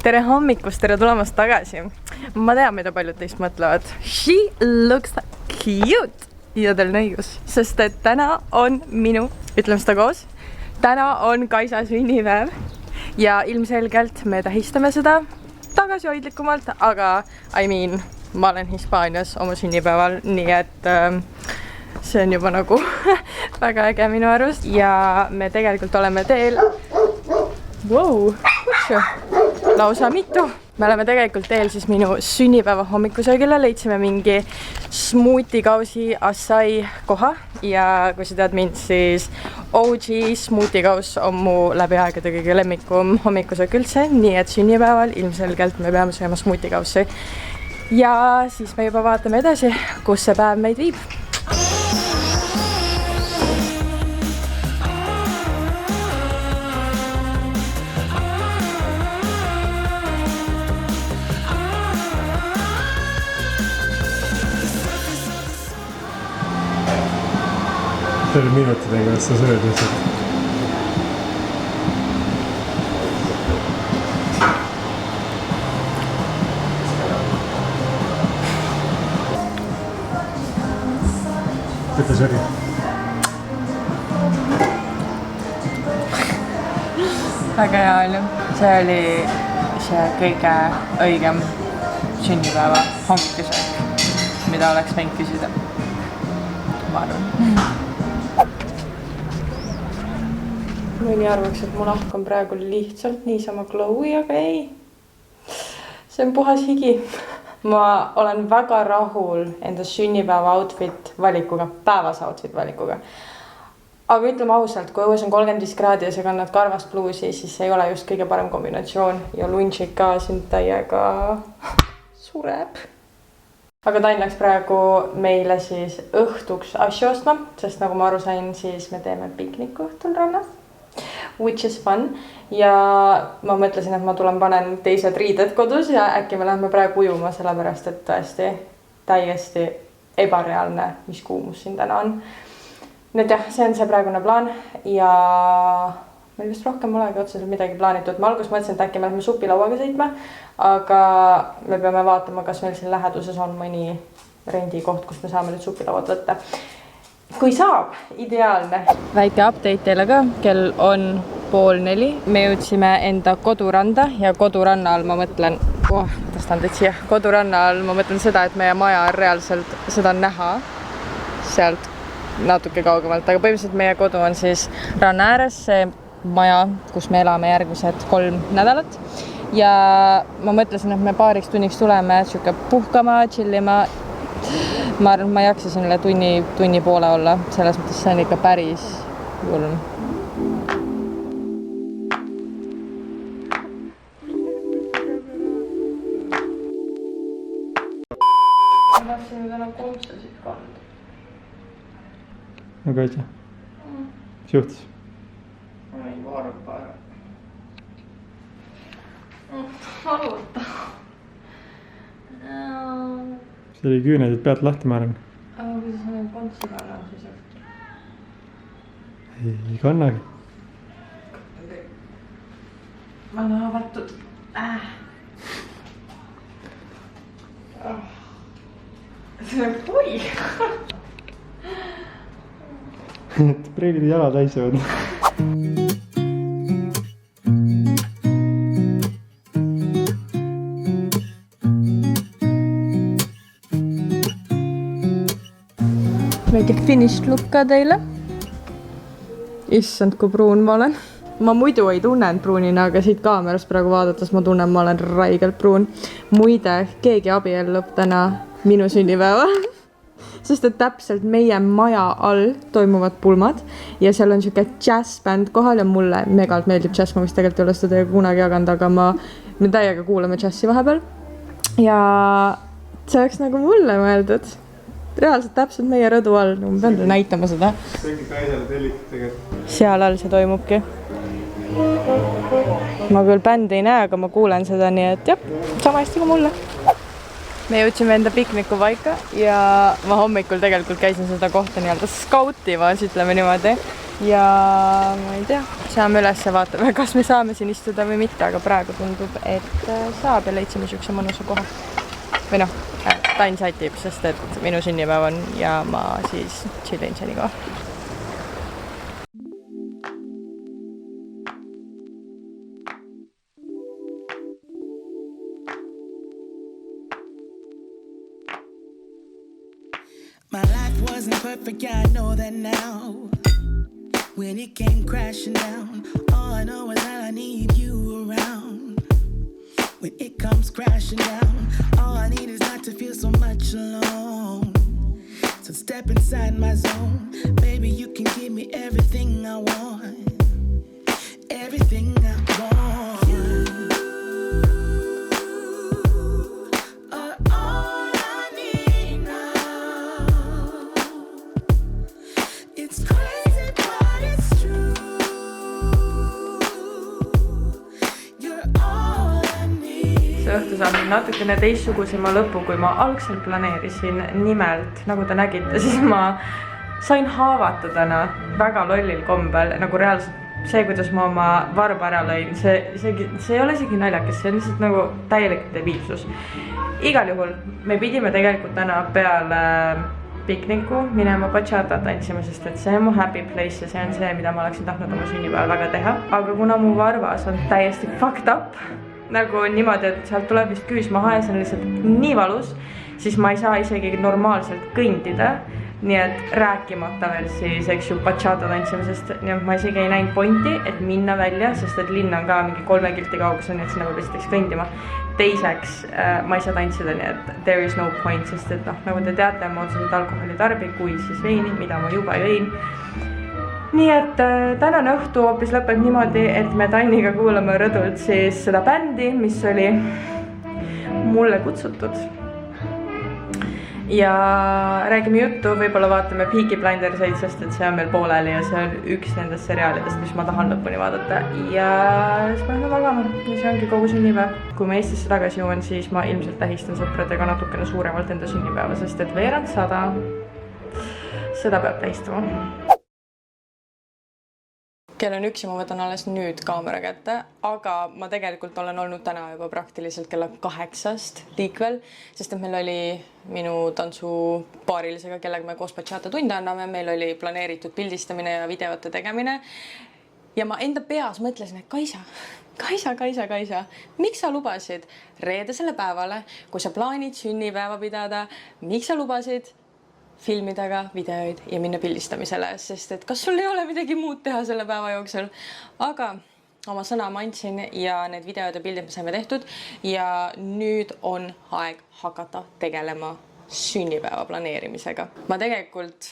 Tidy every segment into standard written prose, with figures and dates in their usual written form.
tere hommikust, tere tulemast tagasi. Ma tean, mida paljud teist mõtlevad. She looks cute. Ja teil on õigus, sest et täna on minu, ütleme seda koos, täna on Kaisa sünnipäev ja ilmselgelt me tähistame seda tagasihoidlikumalt, aga ma olen Hispaanias oma sünnipäeval, nii et see on juba nagu väga äge minu arust ja me tegelikult oleme teel lausa mitu. Me oleme tegelikult teel siis minu sünnipäeva hommikusöögile, leidsime mingi smuutikausi assai koha ja kui sa tead mind, siis OG smuutikaus on mu läbi aegade kõige lemmikum hommikusöök üldse, nii et sünnipäeval ilmselgelt me peame sööma smuutikaussi ja siis me juba vaatame edasi, kus see päev meid viib. Selle minutidega, kas sa sööd lihtsalt? Kuidas oli? Väga hea oli. See oli see kõige õigem sünnipäeva hommikusöök, mida oleks võinud küsida. Ma arvan. Mõni arvaks, et mu nahk on praegu lihtsalt niisama glowy, aga ei. See on puhas higi. Ma olen väga rahul enda sünnipäeva outfit valikuga, päevase outfit valikuga. Aga ütleme ausalt, kui õues on 35 kraadi ja sa kannad karvast bluusi, siis see ei ole just kõige parem kombinatsioon ja lunchik ka siin täiega sureb. Aga Tain läks praegu meile siis õhtuks asju ostma, sest nagu ma aru sain, siis me teeme pikniku õhtul rannas. Which is fun ja ma mõtlesin, et ma tulen panen teised riided kodus ja äkki me läheme praegu ujuma, sellepärast et tõesti täiesti ebareaalne, mis kuumus siin täna on. Nüüd jah, see on see praegune plaan ja meil vist rohkem olegi otseselt midagi plaanitud. Ma alguses mõtlesin, et äkki me lähme supilauaga sõitma, aga me peame vaatama, kas meil siin läheduses on mõni rendikoht, kus me saame nüüd supilauad võtta. Kui saab, ideaalne. Väike update teile ka, kell on 3:30. Me jõudsime enda koduranda ja koduranna all ma mõtlen, koduranna all ma mõtlen seda, et meie maja on reaalselt seda näha sealt natuke kaugemalt, aga põhimõtteliselt meie kodu on siis ranna ääres, see maja, kus me elame järgmised 3 nädalat ja ma mõtlesin, et me paariks tunniks tuleme siuke puhkama, chillima. Ma arvan, et ma ei jaksa siin üle tunni poole olla, selles mõttes see on ikka päris julm. Ma tahtsin ju täna kontsasid kanda. No Kaitsa? Mis juhtus? Ma ei varba ära. Haluta. See oli küünesid pealt lahti, ma arvan. Aga kuidas ma neid kontsi kannan siis? Ei kannagi. Ma olen avatud. See on pui. Et preilid jala täisavad. Väike finished look ka teile. Issand, kui pruun ma olen. Ma muidu ei tunnen pruunina, aga siit kaamerast praegu vaadates ma tunnen, ma olen raigelt pruun. Muide, keegi abiellub täna minu sünnipäeval. Sest et täpselt meie maja all toimuvad pulmad ja seal on siuke jazzbänd kohal ja mulle megalt meeldib jazz. Ma vist tegelikult ei ole seda teiega kunagi jaganud, aga me täiega kuulame jazzi vahepeal. Ja see oleks nagu mulle mõeldud. Reaalselt täpselt meie rõdu all, ma pean teile näitama seda. See ongi Kaisale tellitud tegelikult. Seal all see toimubki. Ma küll bändi ei näe, aga ma kuulen seda, nii et jah, sama hästi kui mulle. Me jõudsime enda pikniku paika ja ma hommikul tegelikult käisin seda kohta nii-öelda skautimas, ütleme niimoodi. ja ma ei tea, saame üles ja vaatame, kas me saame siin istuda või mitte, aga praegu tundub, et saab ja leidsime siukse mõnusa koha. Või noh, Tain sätib, sest et minu sünnipäev on ja ma siis chillin senikaua. My life wasn't perfect, yeah, I know that now. When it came crashing down, all I know is that I need you around. When it comes crashing down, all I need is not to feel so much alone. So step inside my zone, baby, you can give me everything I want. Everything I want. Õhtu saab natukene teistsugusema lõpu, kui ma algselt planeerisin. Nimelt, nagu te nägite, siis ma sain haavata täna väga lollil kombel, nagu reaalselt see, kuidas ma oma varba ära lõin, see ei ole isegi naljakas, see on lihtsalt nagu täielik debiilsus. Igal juhul me pidime tegelikult täna peale pikniku minema bachata tantsima, sest et see on mu happy place ja see on see, mida ma oleksin tahtnud oma sünnipäeval väga teha. Aga kuna mu varvas on täiesti fucked up, nagu niimoodi, et sealt tuleb vist küüs maha ja see on lihtsalt nii valus, siis ma ei saa isegi normaalselt kõndida. Nii et rääkimata veel siis, eks ju, bachata tantsimisest, nii et ma isegi ei näinud pointi, et minna välja, sest et linn on ka mingi 3 kilti kaugus, nii et sinna võib esiteks kõndima. Teiseks, ma ei saa tantsida, nii et there is no point, sest et noh, nagu te teate, ma otseselt alkoholi tarbi, kui siis veini, mida ma juba jõin. Nii et tänane õhtu hoopis lõpeb niimoodi, et me Tainiga kuulame rõdult siis seda bändi, mis oli mulle kutsutud. Ja räägime juttu, võib-olla vaatame Peaky Blinderseid, sest et see on meil pooleli ja see on üks nendest seriaalidest, mis ma tahan lõpuni vaadata. Ja siis ma lähen magama ja see ongi kogu sünnipäev. Kui ma Eestisse tagasi jõuan, siis ma ilmselt tähistan sõpradega natukene suuremalt enda sünnipäeva, sest et veerand 100, seda peab tähistama. Kell on 1 ja ma võtan alles nüüd kaamera kätte, aga ma tegelikult olen olnud täna juba praktiliselt kella 8 liikvel, sest et meil oli minu tantsupaarilisega, kellega me koos bachata tunde anname, meil oli planeeritud pildistamine ja videote tegemine. Ja ma enda peas mõtlesin, et Kaisa, miks sa lubasid reedesele päevale, kui sa plaanid sünnipäeva pidada, miks sa lubasid filmidega videoid ja minna pildistamisele, sest et kas sul ei ole midagi muud teha selle päeva jooksul. Aga oma sõna ma andsin ja need videod ja pildid me saime tehtud ja nüüd on aeg hakata tegelema sünnipäeva planeerimisega. Ma tegelikult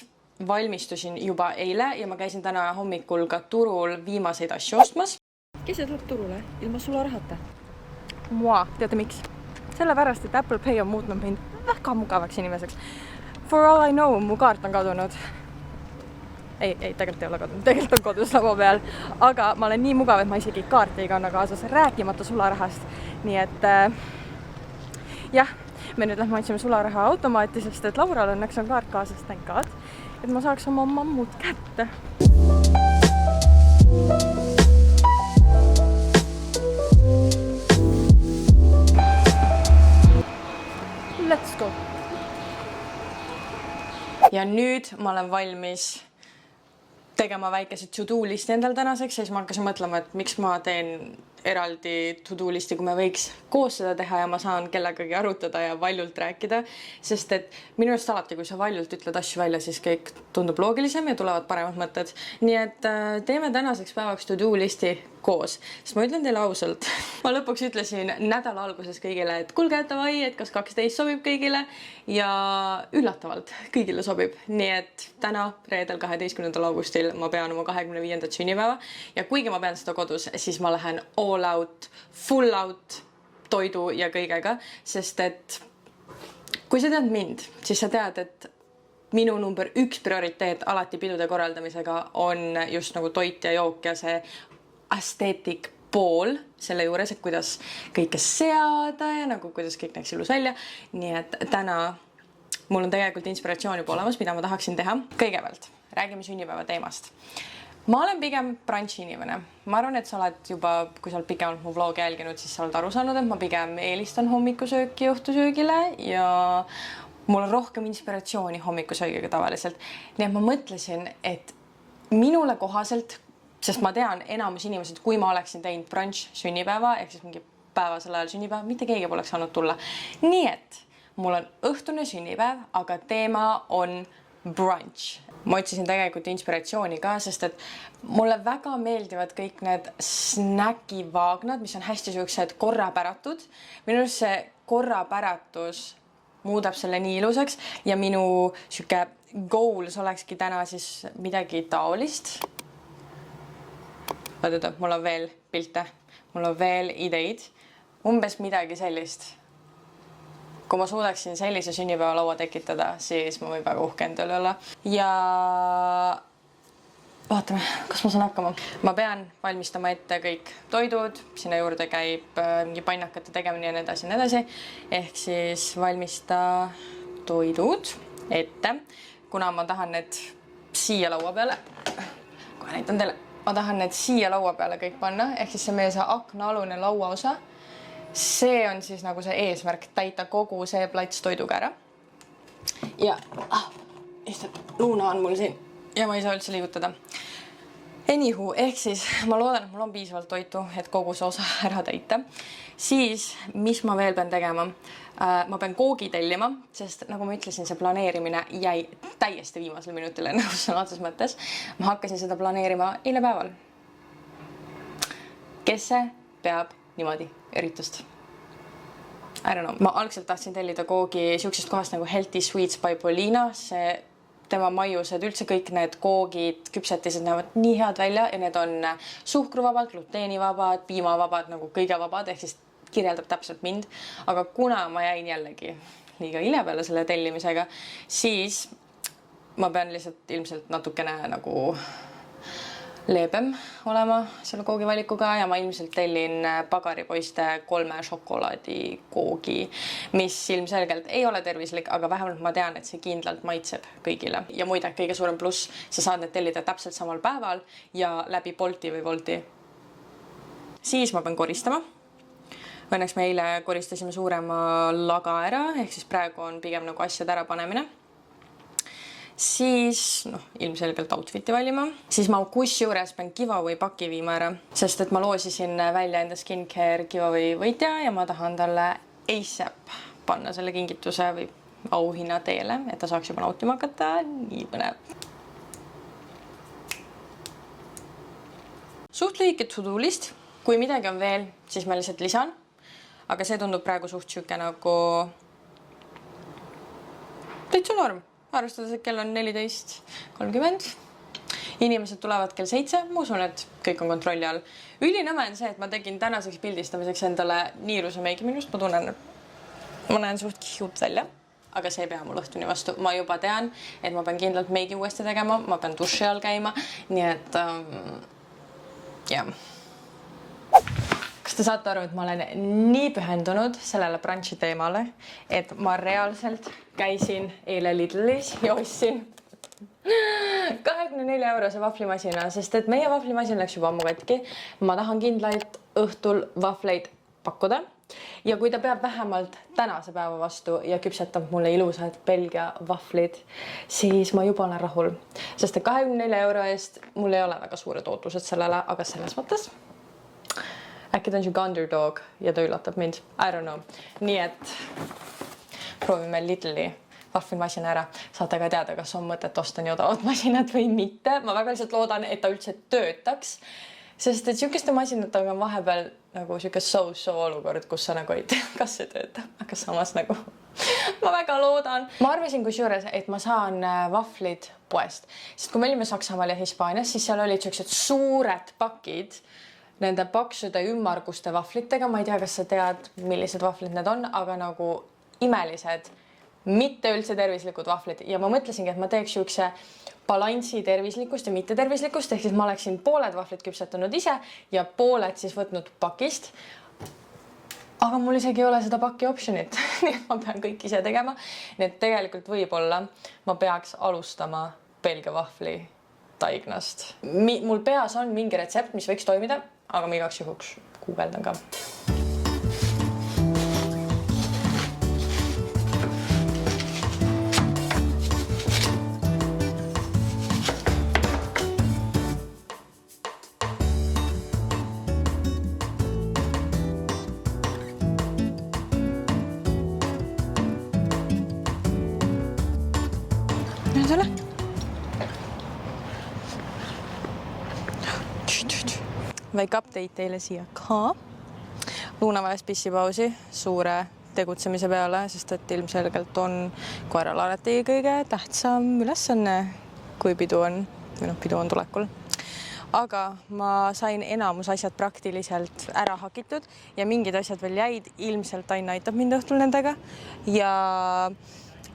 valmistusin juba eile ja ma käisin täna hommikul ka turul viimaseid asju ostmas. Kes tuleb turule ilma sularahata? Teate miks? Sellepärast, et Apple Pay on muutnud mind väga mugavaks inimeseks. For all I know, mu kaart on kadunud. Ei, tegelikult ei ole kadunud, tegelikult on kodus lava peal. Aga ma olen nii mugav, et ma isegi kaarti ei kanna kaasas, rääkimata sularahast. Nii et jah, me nüüd lähme andsime sularaha automaati, sest et Laural õnneks on kaart kaasas, thank God, et ma saaks oma mammut kätte. Let's go! Ja nüüd ma olen valmis tegema väikesed to-do listi endal tänaseks, siis ma hakkasin mõtlema, et miks ma teen eraldi to-do listi, kui me võiks koos seda teha ja ma saan kellegagi arutada ja valjult rääkida, sest et minu arust alati, kui sa valjult ütled asju välja, siis kõik tundub loogilisem ja tulevad paremad mõtted. Nii et teeme tänaseks päevaks to-do listi koos, sest ma ütlen teile ausalt. Ma lõpuks ütlesin nädala alguses kõigile, et kuulge, davai, et kas 12 sobib kõigile ja üllatavalt kõigile sobib. Nii et täna, reedel 12. augustil ma pean oma 25. sünnipäeva ja kuigi ma pean seda kodus, siis ma lähen all out, full out toidu ja kõigega, sest et kui sa tead mind, siis sa tead, et minu number 1 prioriteet alati pidude korraldamisega on just nagu toit ja jook ja see esteetik pool selle juures, et kuidas kõike seada ja nagu kuidas kõik näeks ilus välja. Nii et täna mul on tegelikult inspiratsioon juba olemas, mida ma tahaksin teha. Kõigepealt räägime sünnipäeva teemast. ma olen pigem brunchi inimene. Ma arvan, et sa oled juba, kui sa oled pikemalt mu vlogi jälginud, siis sa oled aru saanud, et ma pigem eelistan hommikusööki õhtusöögile ja mul on rohkem inspiratsiooni hommikusöögiga tavaliselt. Nii et ma mõtlesin, et minule kohaselt, sest ma tean enamus inimesed, kui ma oleksin teinud brunch sünnipäeva, ehk siis mingi päevasel ajal sünnipäev, mitte keegi poleks saanud tulla. Nii et mul on õhtune sünnipäev, aga teema on brunch. Ma otsisin tegelikult inspiratsiooni ka, sest et mulle väga meeldivad kõik need snäkivaagnad, mis on hästi siuksed korrapäratud. Minu arust see korrapäratus muudab selle nii ilusaks ja minu siuke goals olekski täna siis midagi taolist. Vaadata, mul on veel pilte, mul on veel ideid, umbes midagi sellist. Kui ma suudaksin sellise sünnipäevalaua tekitada, siis ma võib väga uhke endale olla. Ja vaatame, kas ma saan hakkama. Ma pean valmistama ette kõik toidud, sinna juurde käib mingi pannakate tegemine ja nii edasi. Ehk siis valmista toidud ette, kuna ma tahan need siia laua peale. Kohe näitan teile. Ma tahan need siia laua peale kõik panna, ehk siis see meie aknaalune lauaosa. See on siis nagu see eesmärk täita kogu see plats toiduga ära. Ja luuna on mul siin ja ma ei saa üldse liigutada. Anywho, ehk siis ma loodan, et mul on piisavalt toitu, et kogu see osa ära täita. Siis, mis ma veel pean tegema? Ma pean koogi tellima, sest nagu ma ütlesin, see planeerimine jäi täiesti viimasel minutile, nagu sõna otseses mõttes. Ma hakkasin seda planeerima eile päeval. Kes see peab niimoodi eritust? I don't know. Ma algselt tahtsin tellida koogi siuksest kohast nagu Healthy Sweets by Paulina. See tema maiused, üldse kõik need koogid, küpsetised näevad nii head välja ja need on suhkruvabad, gluteenivabad, piimavabad, nagu kõige vabad, ehk siis kirjeldab täpselt mind. Aga kuna ma jäin jällegi liiga hilja peale selle tellimisega, siis ma pean lihtsalt ilmselt natukene nagu leebem olema selle koogivalikuga ja ma ilmselt tellin pagaripoiste 3 šokolaadikoogi, mis ilmselgelt ei ole tervislik, aga vähemalt ma tean, et see kindlalt maitseb kõigile. Ja muide, kõige suurem pluss, sa saad need tellida täpselt samal päeval ja läbi Bolti või Wolti. Siis ma pean koristama. Õnneks me eile koristasime suurema laga ära, ehk siis praegu on pigem nagu asjad ära panemine. Siis ilmselgelt outfiti valima. Siis ma kusjuures pean giveaway paki viima ära, sest et ma loosisin välja enda skincare giveaway võitja ja ma tahan talle ASAP panna selle kingituse või auhinna teele, et ta saaks juba nautima hakata. Nii põnev. Suht lühike to-do list. Kui midagi on veel, siis ma lihtsalt lisan. Aga see tundub praegu suht siuke nagu täitsa norm. Arvestades, et kell on 14.30. Inimesed tulevad kell 7. Ma usun, et kõik on kontrolli all. Ülinõme on see, et ma tegin tänaseks pildistamiseks endale nii ilusa meigi minust. Ma tunnen, ma näen suht cute välja, aga see ei pea mul õhtuni vastu. Ma juba tean, et ma pean kindlalt meigi uuesti tegema. Ma pean duši all käima. Nii et jah. Kas te saate aru, et ma olen nii pühendunud sellele brunchi teemale, et ma reaalselt käisin eile Lidlis ja ostsin 24 eurose vaflimasina, sest et meie vaflimasin läks juba ammu katki. Ma tahan kindlalt õhtul vafleid pakkuda ja kui ta peab vähemalt tänase päeva vastu ja küpsetab mulle ilusad Belgia vaflid, siis ma juba olen rahul, sest et 24 euro eest mul ei ole väga suured ootused sellele, aga selles mõttes äkki ta on siuke underdog ja ta üllatab mind. I don't know. Nii et proovime Lidli vahvlimasina ära. Saate ka teada, kas on mõtet osta nii odavat masinat või mitte. Ma väga lihtsalt loodan, et ta üldse töötaks. Sest et siukeste masinatega on vahepeal nagu siuke so-so olukord, kus sa nagu ei tea, kas see töötab. Aga samas nagu ma väga loodan. Ma arvasin kusjuures, et ma saan vahvlid poest. Sest kui me olime Saksamaal ja Hispaanias, siis seal olid siuksed suured pakid nende paksude ümmarguste vahvlitega. Ma ei tea, kas sa tead, millised vahvlid need on, aga nagu imelised, mitte üldse tervislikud vahvlid. Ja ma mõtlesingi, et ma teeks siukse balansi tervislikust ja mitte tervislikust. Ehk siis ma oleksin pooled vahvlid küpsetanud ise ja pooled siis võtnud pakist. Aga mul isegi ei ole seda paki optionit. Nii et ma pean kõik ise tegema. Nii et tegelikult võib-olla ma peaks alustama Belgia vahvli taignast. Mul peas on mingi retsept, mis võiks toimida, aga ma igaks juhuks guugeldan ka. Tule. Väike update teile siia ka. Luuna vajas pissipausi suure tegutsemise peale, sest et ilmselgelt on koeral alati kõige tähtsam ülesanne, kui pidu on tulekul. Aga ma sain enamus asjad praktiliselt ära hakitud ja mingid asjad veel jäid. Ilmselt Ain aitab mind õhtul nendega ja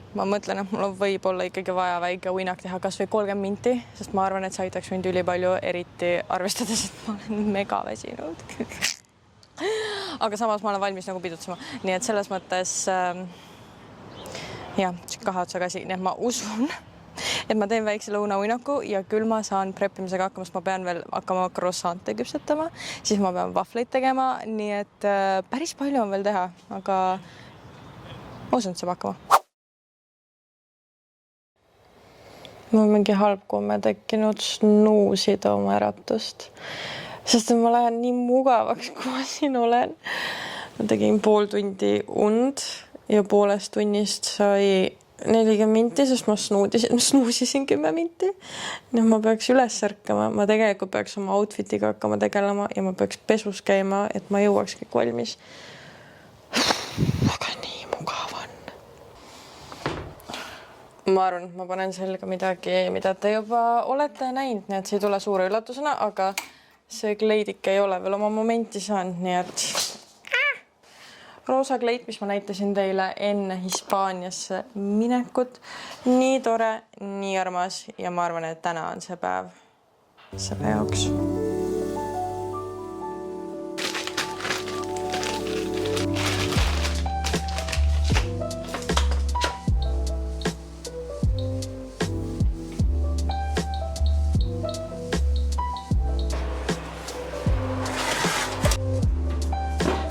ma mõtlen, et mul on võib-olla ikkagi vaja väike uinak teha kas või 30 minti, sest ma arvan, et see aitaks mind üli palju, eriti arvestades, et ma olen mega väsinud. Aga samas ma olen valmis nagu pidutsema. Nii et selles mõttes kahe otsaga asi. Nii et ma usun, et ma teen väikse lõunauinaku ja küll ma saan preppimisega hakkama, sest ma pean veel hakkama croissante küpsetama, siis ma pean vafleid tegema, nii et päris palju on veel teha, aga ma usun, et saab hakkama. Mul on mingi halb komme tekkinud snuusida oma äratust, sest ma lähen nii mugavaks, kui ma siin olen. Ma tegin pool tundi und ja poolest tunnist sai 40 minti, sest ma snuusisin 10 minti. Nüüd ma peaks üles ärkama, ma tegelikult peaks oma outfitiga hakkama tegelema ja ma peaks pesus käima, et ma jõuaks kõik valmis. Aga nii mugav on. Ma arvan, et ma panen selga midagi, mida te juba olete näinud, nii et see ei tule suure üllatusena, aga see kleidik ei ole veel oma momenti saanud, nii et roosa kleit, mis ma näitasin teile enne Hispaaniasse minekut. Nii tore, nii armas ja ma arvan, et täna on see päev selle jaoks.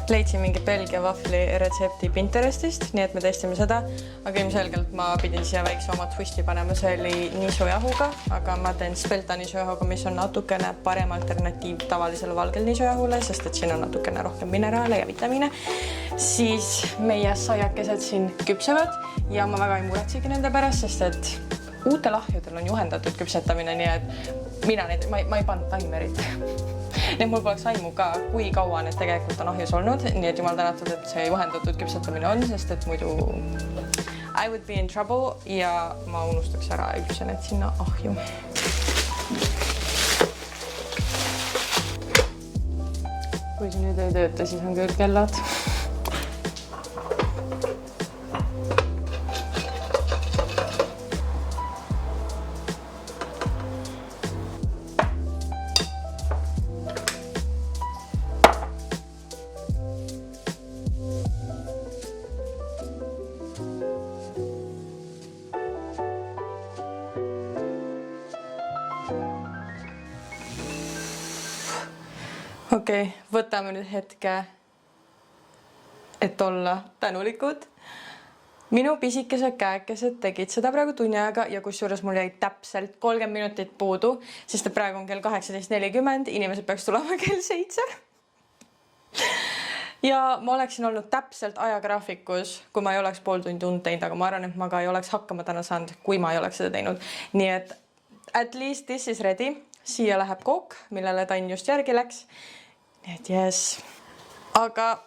Leidsin mingi Belgia vafli retsepti Pinterestist, nii et me testime seda, aga ilmselgelt ma pidin siia väikse oma twisti panema, see oli niisujahuga, aga ma teen spelta niisujahuga, mis on natukene parem alternatiiv tavalisele valgel niisujahule, sest et siin on natukene rohkem mineraale ja vitamiine. Siis meie saiakesed siin küpsevad ja ma väga ei muretsegi nende pärast, sest et uutel ahjudel on juhendatud küpsetamine, nii et ma ei pannud taimerit. Nii mul poleks aimu ka, kui kaua need tegelikult on ahjus olnud, nii et jumal tänatud, et see juhendatud küpsetamine on, sest et muidu I would be in trouble ja ma unustaks ära üldse need sinna ahju. Kui see nüüd ei tööta, siis on küll kellad. Okei, võtame nüüd hetke, et olla tänulikud. Minu pisikesed käekesed tegid seda praegu tunni aega ja kusjuures mul jäi täpselt 30 minutit puudu, sest praegu on kell 18.40, inimesed peaks tulema kell 7. Ja ma oleksin olnud täpselt ajagraafikus, kui ma ei oleks pool tundi und teinud, aga ma arvan, et ma ka ei oleks hakkama täna saanud, kui ma ei oleks seda teinud. Nii et at least this is ready. Siia läheb kook, millele Tainn just järgi läks. Nii et yes. Aga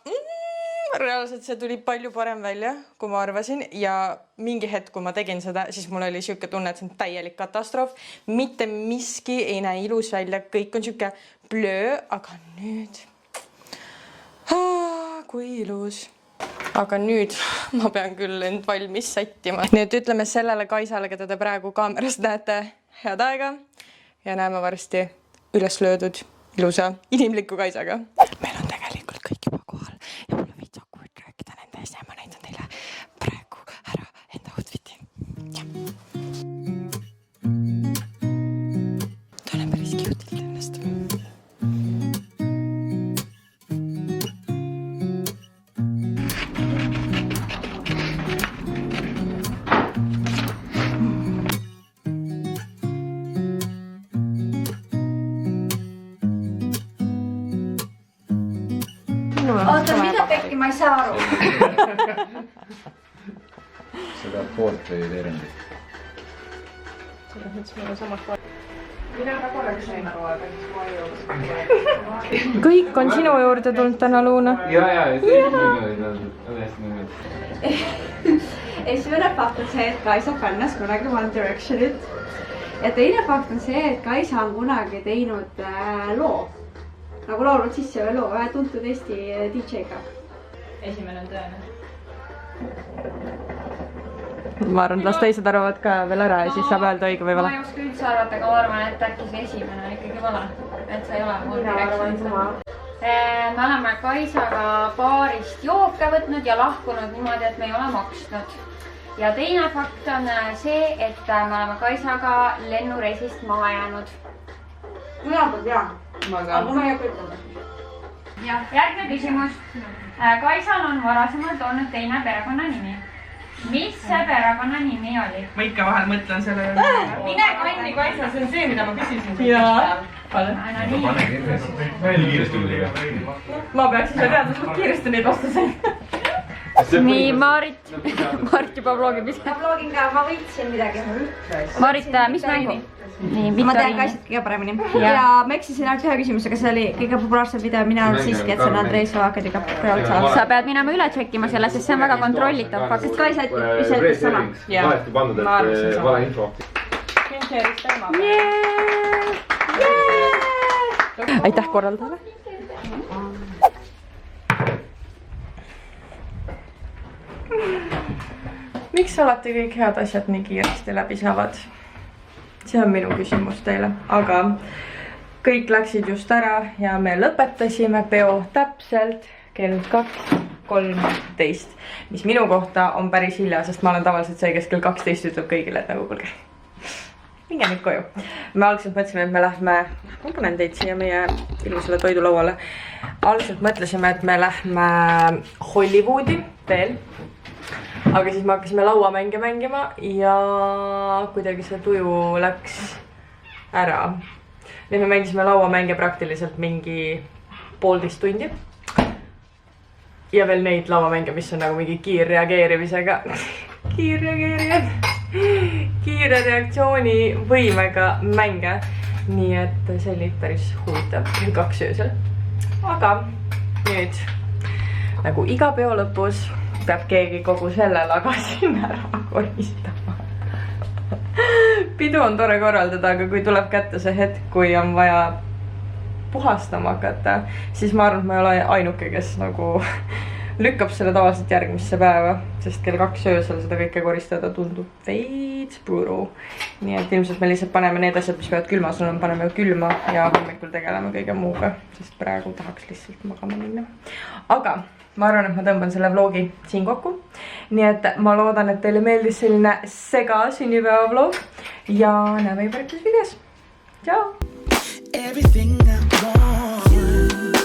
reaalselt see tuli palju parem välja, kui ma arvasin. Ja mingi hetk, kui ma tegin seda, siis mul oli siuke tunne, et see on täielik katastroof. Mitte miski ei näe ilus välja. Kõik on siuke blöö, aga nüüd... kui ilus. Aga nüüd ma pean küll end valmis sättima. Nii et ütleme sellele Kaisale, keda te praegu kaamerast näete, head aega. Ja näeme varsti üles löödud ilusa inimliku Kaisaga. Meil on tegelikult kõik juba kohal ja mul on veits awkward rääkida nende ees ja ma näitan teile praegu ära enda outfiti. pekki, ma ei saa aru. Seda poolt või veerendit? Selles mõttes meil on samas poolt. Mina ka korraga sain aru, aga siis ma ei jõudnud. Kõik on sinu juurde tulnud täna, Luuna. Ja, Esimene fakt on see, et Kaisa fännas kunagi One Directionit. Ja teine fakt on see, et Kaisa on kunagi teinud loo. Nagu laulnud sisse või loo, ühe tuntud Eesti DJ-ga. Esimene on tõene. Ma arvan, et las teised arvavad ka veel ära ja siis saab öelda õige või vale. Ma ei oska üldse arvata, aga ma arvan, et äkki see esimene on ikkagi vale. Et see ei ole mul direktsioonis. Me oleme Kaisaga baarist jooke võtnud ja lahkunud niimoodi, et me ei ole maksnud. Ja teine fakt on see, et me oleme Kaisaga lennureisist maha jäänud. Mina peab jaa. Aga ma ei küll. Ja järgmine küsimus. Kaisal on varasemalt olnud teine perekonnanimi. Mis see perekonnanimi oli? Ma ikka vahel mõtlen selle üle. Mine kandi, Kaisa, see on see, mida ma küsisin. Jaa. Pane kirja siis. Kiiresti muidugi. Ma peaks ise teada suht kiiresti neid vastuseid. Nii, Marit juba vlogib ise. Ma vlogin ka, ma võitsin midagi. Marit, mis mängu? Nii, Ma tean Kaisat kõige paremini. Ja ma eksisin ainult ühe küsimusega, see oli kõige populaarsem video minu arust siiski, et see on Andrei Slovakadiga. Sa pead minema üle tšekkima selle, sest see on väga kontrollitav fakt. Sest Kaisa ise ütles sama. Valesti pandud, et vale info. Aitäh korraldajale. Miks alati kõik head asjad nii kiiresti läbi saavad? See on minu küsimus teile, aga kõik läksid just ära ja me lõpetasime peo täpselt kell 2:13, mis minu kohta on päris hilja, sest ma olen tavaliselt see, kes kell 12 ütleb kõigile, et nagu kuulge, minge nüüd koju. Me algselt mõtlesime, et me lähme, ma panen teid siia meie ilusale toidulauale. Algselt mõtlesime, et me lähme Hollywoodi veel. Aga siis me hakkasime lauamänge mängima ja kuidagi see tuju läks ära. Nii me mängisime lauamänge praktiliselt mingi 1,5 tundi. Ja veel neid lauamänge, mis on nagu mingi kiirreageerimisega. Kiire reaktsiooni võimega mänge. Nii et see oli päris huvitav 2 öösel. Aga nüüd nagu iga peo lõpus peab keegi kogu selle laga sinna ära koristama. Pidu on tore korraldada, aga kui tuleb kätte see hetk, kui on vaja puhastama hakata, siis ma arvan, et ma ei ole ainuke, kes nagu lükkab selle tavaliselt järgmisse päeva, sest kell 2 öösel seda kõike koristada tundub veits puru. Nii et ilmselt me lihtsalt paneme need asjad, mis peavad külmas olema, paneme külma ja hommikul tegeleme kõige muuga, sest praegu tahaks lihtsalt magama minna. Aga ma arvan, et ma tõmban selle vlogi siin kokku. Nii et ma loodan, et teile meeldis selline sega sünnipäeva vlog ja näeme juba järgmises videos. Ciao! Everything I want.